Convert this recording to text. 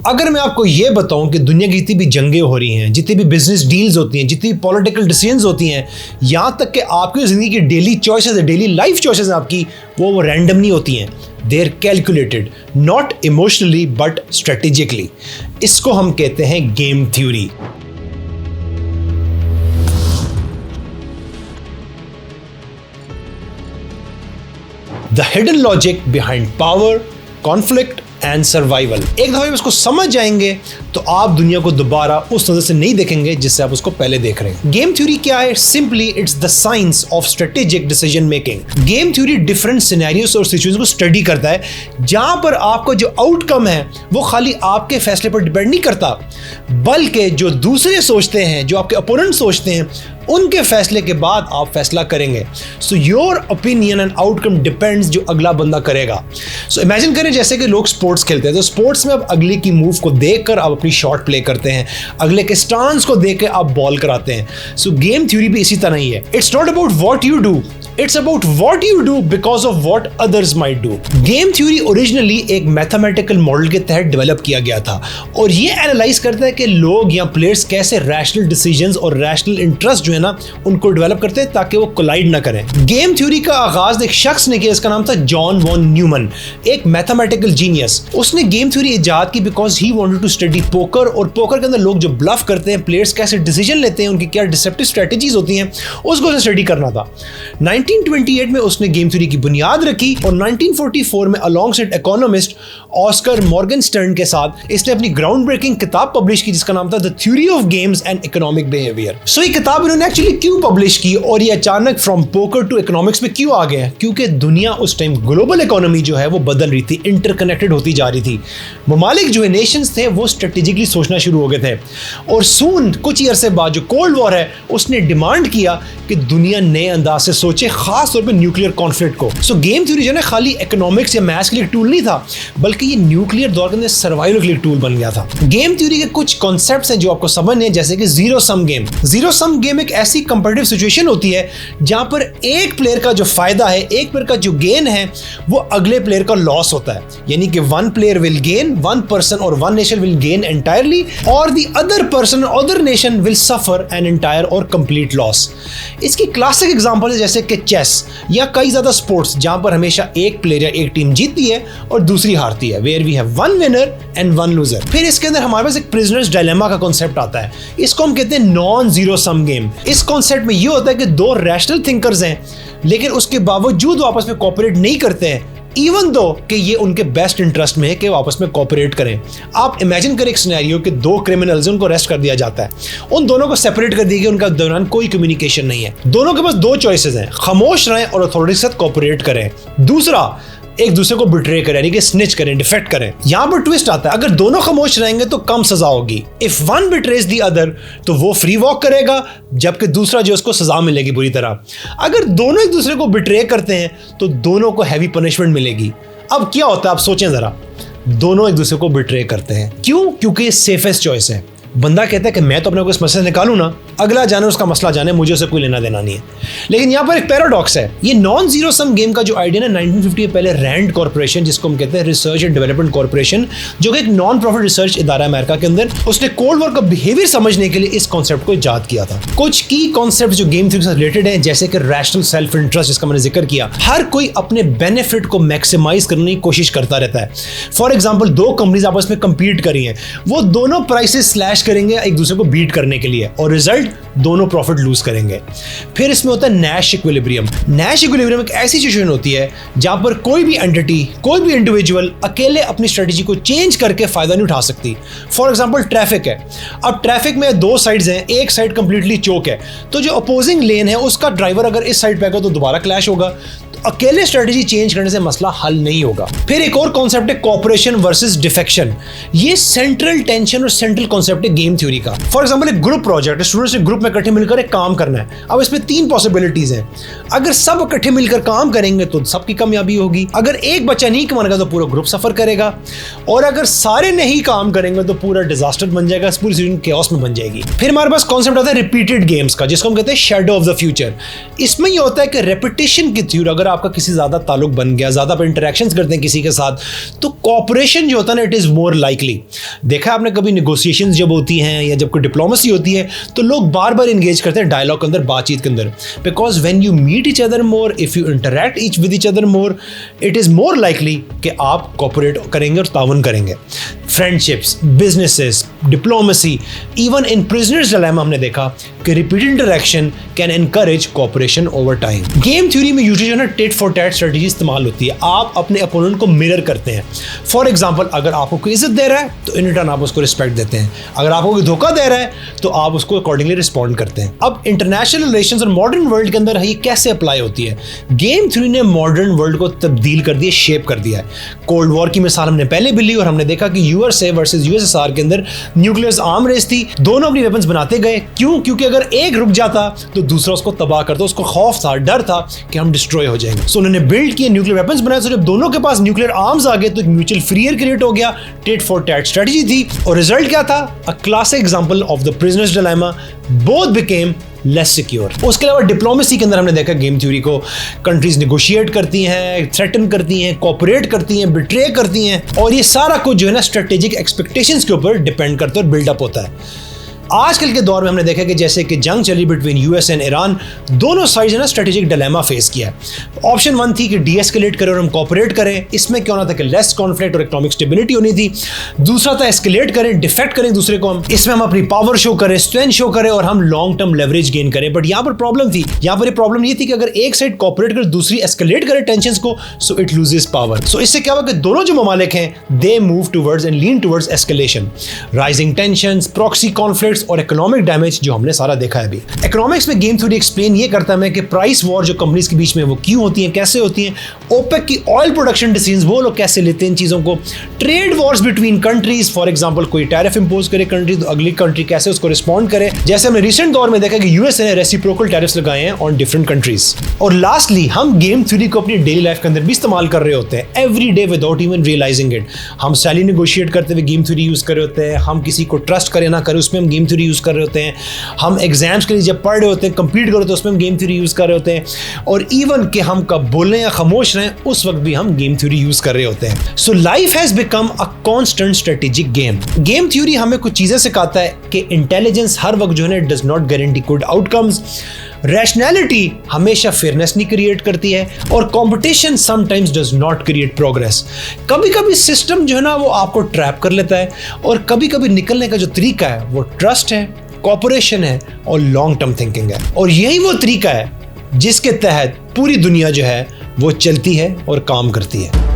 अगर मैं आपको यह बताऊं कि दुनिया की जितनी भी जंगें हो रही हैं, जितनी भी बिजनेस डील्स होती हैं, जितनी भी पॉलिटिकल डिसीजंस होती हैं, यहां तक कि आपकी जिंदगी की डेली चॉइसेस है, डेली लाइफ चॉइसेस हैं आपकी, वो रैंडम नहीं होती हैं। They are calculated, not emotionally but strategically. इसको हम कहते हैं game theory. The hidden logic behind power, conflict and survival। एक दफा इसको समझ जाएंगे तो आप दुनिया को दोबारा उस नजर से नहीं देखेंगे जिससे आप उसको पहले देख रहे हैं। गेम थ्योरी क्या है? Simply it's the science of strategic decision making. Game theory different scenarios और सिचुएशंस को स्टडी करता है, जहां पर आपका जो आउटकम है वो खाली आपके फैसले पर डिपेंड नहीं करता, बल्कि जो दूसरे सोचते हैं, जो आपके अपोनेंट सोचते हैं, उनके फैसले के बाद आप फैसला करेंगे। So your opinion and outcome depends जो अगला बंदा करेगा। सो इमेजिन करें जैसे कि लोग स्पोर्ट्स खेलते हैं, तो स्पोर्ट्स में अब अगले की मूव को देखकर आप अपनी शॉट प्ले करते हैं, अगले के स्टांस को देखकर आप बॉल कराते हैं। सो गेम थ्योरी भी इसी तरह ही है। It's not about what you do, it's about what you do because of what others might do. Game theory originally एक मैथमेटिकल मॉडल के तहत डेवलप किया गया था और ये एनालाइज करता है कि लोग या प्लेयर्स कैसे रैशनल डिसीजंस और रैशनल इंटरेस्ट जो है ना उनको डेवलप करते हैं ताकि वो कोलाइड ना करें। गेम थ्योरी का आगाज एक शख्स ने किया, इसका नाम था जॉन वॉन न्यूमन, एक मैथमेटिकल जीनियस। उसने गेम थ्योरी इजाद की because he wanted to study poker, और पोकर के अंदर लोग जो ब्लफ करते हैं, प्लेयर्स कैसे डिसीजन लेते हैं, उनकी क्या डिसेप्टिव स्ट्रेटजीज होती हैं, उसको स्टडी करना था। 1928 में उसने गेम थ्योरी की बुनियाद रखी और 1944 में अलोंगसाइड इकोनॉमिस्ट ऑस्कर मॉर्गनस्टर्न के साथ इसने अपनी ग्राउंड ब्रेकिंग किताब पब्लिश की जिसका नाम था the theory of games and economic behaviour. So ये किताब इन्होंने एक्चुअली क्यों पब्लिश की और ये अचानक फ्रॉम पोकर टू इकोनॉमिक्स में क्यों आ गए? क्योंकि दुनिया उस टाइम ग्लोबल इकोनॉमी जो है वो बदल रही थी, इंटरकनेक्टेड होती जा रही थी। ममालिक जो है, नेशंस थे, वो स्ट्रेटेजिकली सोचना शुरू हो गए थे और सून कुछ ही अरसे बाद जो कोल्ड वॉर है उसने डिमांड किया कि दुनिया नए अंदाज से सोचे, खास तौर पे न्यूक्लियर कॉन्फ्लिक्ट को। सो गेम थ्योरी जो है खाली इकोनॉमिक्स या मैथ्स के लिए टूल नहीं था, बल्कि ये न्यूक्लियर दौर के अंदर सर्वाइवल के लिए टूल बन गया था। गेम थ्योरी के कुछ कॉन्सेप्ट्स हैं जो आपको समझने हैं, जैसे कि zero sum game. Zero sum game एक ऐसी कंपेटिटिव सिचुएशन होती है जहां पर एक प्लेयर का जो फायदा है, एक प्लेयर का जो गेन है, वो अगले प्लेयर का लॉस होता है। यानी कि one player will gain, one person और one nation will gain entirely, और द अदर पर्सन और other nation will suffer an entire और कंप्लीट लॉस। इसकी क्लासिक एग्जांपल है जैसे कि चेस या कई ज्यादा स्पोर्ट्स जहां पर हमेशा एक प्लेयर या एक टीम जीतती है और दूसरी हारती है, where we have one winner and one loser. फिर इसके अंदर हमारे पास एक प्रिजनर्स डायलेमा का कॉन्सेप्ट आता है, इसको हम कहते हैं नॉन जीरो सम गेम। इस कॉन्सेप्ट में यह होता है कि दो रैशनल थिंकर्स हैं लेकिन उसके बावजूद आपस में कोऑपरेट नहीं करते हैं, इवन दो कि ये उनके बेस्ट इंटरेस्ट में है कि वो आपस में कोऑपरेट करें। आप इमेजिन करें एक सिनेरियो कि दो क्रिमिनल्स, उनको अरेस्ट कर दिया जाता है, उन दोनों को सेपरेट कर दिया गया, उनका दौरान कोई कम्युनिकेशन नहीं है। दोनों के पास दो चॉइसेस हैं, खामोश रहें और अथॉरिटी के साथ कोऑपरेट करें, दूसरा एक दूसरे को बिट्रे करें, यानी कि स्निच करें, डिफेक्ट करें। यहां पर ट्विस्ट आता है, अगर दोनों खामोश रहेंगे तो कम सजा होगी। If one betrays the other तो वो फ्री वॉक करेगा, जबकि दूसरा जो उसको सजा मिलेगी बुरी तरह। अगर दोनों एक दूसरे को बिट्रे करते हैं तो दोनों को हैवी पनिशमेंट मिलेगी। अब क्या होता है आप सोचें जरा, दोनों एक दूसरे को बिट्रे करते हैं, क्यों? क्योंकि ये सेफेस्ट चॉइस है। बंदा कहता है कि मैं तो अपने को इस मसले से निकालूं ना, अगला जाने उसका मसला जाने, मुझे उससे कोई लेना देना नहीं है। लेकिन यहाँ पर एक पैराडॉक्स है। ये नॉन जीरो सम गेम का जो आइडिया ना 1950 में पहले रैंड कॉर्पोरेशन, जिसको हम कहते हैं रिसर्च एंड डेवलपमेंट कॉर्पोरेशन, जो कि एक नॉन प्रॉफिट रिसर्च इदारा है अमेरिका के अंदर, उसने कोल्ड वॉर का बिहेवियर समझने के लिए इस कॉन्सेप्ट को इजाद किया था। कुछ की कॉन्सेप्ट जो गेम थ्योरी से रिलेटेड है, जैसे कि रैशनल सेल्फ इंटरेस्ट जिसका मैंने जिक्र किया। हर कोई अपने बेनिफिट को मैक्सिमाइज करने की कोशिश करता रहता है। फॉर एग्जाम्पल, दो कंपनीज आपस में कंपीट करी हैं, वो दोनों प्राइसेस स्लैश करेंगे एक दूसरे को बीट करने के लिए और रिजल्ट दोनों प्रॉफिट लूज करेंगे। फिर इसमें होता है नैश इक्विलिब्रियम। नैश इक्विलिब्रियम एक ऐसी सिचुएशन होती है जहां पर कोई भी एंटिटी, कोई भी इंडिविजुअल अकेले अपनी स्ट्रेटजी को चेंज करके फायदा नहीं उठा सकती। फॉर एग्जांपल ट्रैफिक है, अब ट्रैफिक में दो साइड्स हैं, एक साइड कंप्लीटली चोक है, तो जो अपोजिंग लेन है उसका ड्राइवर अगर इस साइड पे आएगा तो दोबारा क्लैश होगा। अकेले स्ट्रेटजी चेंज करने से मसला हल नहीं होगा। फिर एक और कॉन्सेप्ट है कोऑपरेशन वर्सेस डिफेक्शन। ये सेंट्रल टेंशन और सेंट्रल कॉन्सेप्ट है गेम थ्योरी का। फॉर एग्जांपल, एक ग्रुप प्रोजेक्ट है, स्टूडेंट्स ने ग्रुप में इकट्ठे मिलकर एक काम करना है। अब इसमें तीन पॉसिबिलिटीज हैं। अगर सब इकट्ठे मिलकर काम करेंगे तो सबकी कामयाबी होगी, अगर एक बच्चा नहीं कमाएगा तो पूरा ग्रुप सफर करेगा, और अगर सारे नहीं काम करेंगे तो पूरा डिजास्टर बन जाएगा, पूरी सिचुएशन केओस में बन जाएगी। फिर हमारे पास कॉन्सेप्ट आता है रिपीटेड गेम्स का, जिसको हम कहते हैं शैडो ऑफ द फ्यूचर। इसमें यह होता है कि रेपिटेशन की थ्योरी अगर आपका किसी ज़्यादा ताल्लुक बन गया, ज़्यादा आप इंटरेक्शंस करते हैं किसी के साथ, तो कॉपरेशन जो होता है ना, इट इज़ मोर लाइकली। देखा आपने कभी नेगोशिएशंस जब होती हैं या जब कोई डिप्लोमेसी होती है तो लोग बार बार इंगेज करते हैं डायलॉग के अंदर, बातचीत के अंदर, because when you meet each other more, if you interact each with each other more, it is more likely कि आप कॉपरेट करेंगे और तावन करेंगे। Friendships, businesses, diplomacy, even in prisoners dilemma हमने देखा कि repeated interaction can encourage cooperation over time. Game theory में यूजुअली जो है ना टिट फॉर टैट स्ट्रेटजी इस्तेमाल होती है। आप अपने अपोनेंट को मिरर करते हैं। फॉर एग्जांपल, अगर आपको कोई इज्जत दे रहा है तो इन रिटर्न आप उसको रिस्पेक्ट देते हैं, अगर आपको कोई धोखा दे रहा है तो आप उसको अकॉर्डिंगली रिस्पॉन्ड करते हैं। अब इंटरनेशनल रिलेशंस और मॉडर्न वर्ल्ड के अंदर ये कैसे अप्लाई होती है? गेम थ्योरी ने मॉडर्न वर्ल्ड को तब्दील कर दिया, शेप कर दिया है। कोल्ड वॉर की मिसाल हमने पहले भी ली और हमने देखा कि यूएसए वर्सेस यूएसएसआर के अंदर न्यूक्लियर आर्म रेस थी। दोनों अपनी वेपन्स बनाते गए। क्यों? क्योंकि अगर एक रुक जाता तो दूसरा उसको तबाह करता। उसको खौफ था, डर था कि हम डिस्ट्रॉय हो जाएंगे। सो उन्होंने बिल्ड किए, न्यूक्लियर वेपन्स बनाए। सो जब दोनों के पास न्यूक्लियर आर्म्स आ गए तो एक म्यूचुअल फियर क्रिएट हो गया। टिट फॉर टैट स्ट्रेटजी थी और रिजल्ट क्या था? A classic example of the prisoners dilemma, both became less secure. उसके अलावा डिप्लोमेसी के अंदर हमने देखा गेम थ्योरी को कंट्रीज नेगोशिएट करती हैं, थ्रेटन करती हैं, कोऑपरेट करती हैं, बिट्रे करती हैं, और ये सारा कुछ जो है ना स्ट्रेटेजिक एक्सपेक्टेशंस के ऊपर डिपेंड करता है और बिल्डअप होता है। आजकल के दौर में हमने देखा कि जैसे कि जंग चली बिटवीन यूएस एंड ईरान, दोनों साइड ने स्ट्रेटेजिक डिलेमा फेस किया। ऑप्शन वन थी कि डीएस्केलेट करें और हम कोऑपरेट करें। इसमें क्या होना था कि लेस कॉन्फ्लिक्ट और इकोनॉमिक स्टेबिलिटी होनी थी। दूसरा था एस्केलेट करें, डिफेक्ट करें दूसरे को हम, इसमें हम अपनी पावर शो करें, स्ट्रेंथ शो करें और हम लॉन्ग टर्म लेवरेज गेन करें। बट यहाँ पर प्रॉब्लम थी, यहाँ पर प्रॉब्लम ये थी कि अगर एक साइड कोऑपरेट करे, दूसरी एस्केलेट करे टेंशंस को, सो इट लूजेस पावर। सो इससे क्या हुआ कि दोनों जो ममालिक हैं they move towards and lean towards escalation, rising tensions, proxy conflicts और इकोनॉमिक जो हमने सारा देखा है अभी। इकोनॉमिक्स में गेम थ्योरी एक्सप्लेन ये करता है कि प्राइस वॉर जो कंपनीज के बीच में वो क्यों होती हैं, कैसे होती हैं, ओपेक की ऑयल प्रोडक्शन डिसीजंस वो लोग कैसे लेते हैं इन चीजों को, trade Wars between countries, for example कोई टैरिफ इंपोज करे कंट्री तो अगली कंट्री कैसे उसको रिस्पॉन्ड करे, जैसे हमने रिसेंट दौर में देखा कि यूएस ने रेसिप्रोकल टैरिफ्स लगाए हैं ऑन डिफरेंट कंट्रीज। और लास्टली हम गेम थ्योरी को अपनी डेली लाइफ के अंदर भी इस्तेमाल कर रहे होते हैं every day without even realising it. हम सैलरी नेगोशिएट करते हुए गेम थ्योरी यूज कर रहे होते हैं, हम किसी को ट्रस्ट करें ना करें उसमें हम गेम थ्योरी यूज कर रहे होते हैं, हम एग्जाम्स के लिए जब पढ़ रहे होते हैं, कंप्लीट कर रहे होते हैं, उसमें हम गेम थ्योरी यूज कर रहे होते हैं, और इवन कि हम कब बोलें या खामोश रहें उस वक्त भी हम गेम थ्योरी यूज कर रहे होते हैं। So life has become a constant strategic game. Game theory हमें कुछ चीजें सिखाता है कि इंटेलिजेंस हर वक्त जो है ना does not guarantee good outcomes, rationality हमेशा फेयरनेस नहीं क्रिएट करती है, और competition sometimes does not create progress. कभी कभी सिस्टम जो है ना वो आपको ट्रैप कर लेता है, और कभी कभी निकलने का जो तरीका है वो ट्रस्ट है, कॉपरेशन है और लॉन्ग टर्म थिंकिंग है। और यही वो तरीका है जिसके तहत पूरी दुनिया जो है वो चलती है और काम करती है।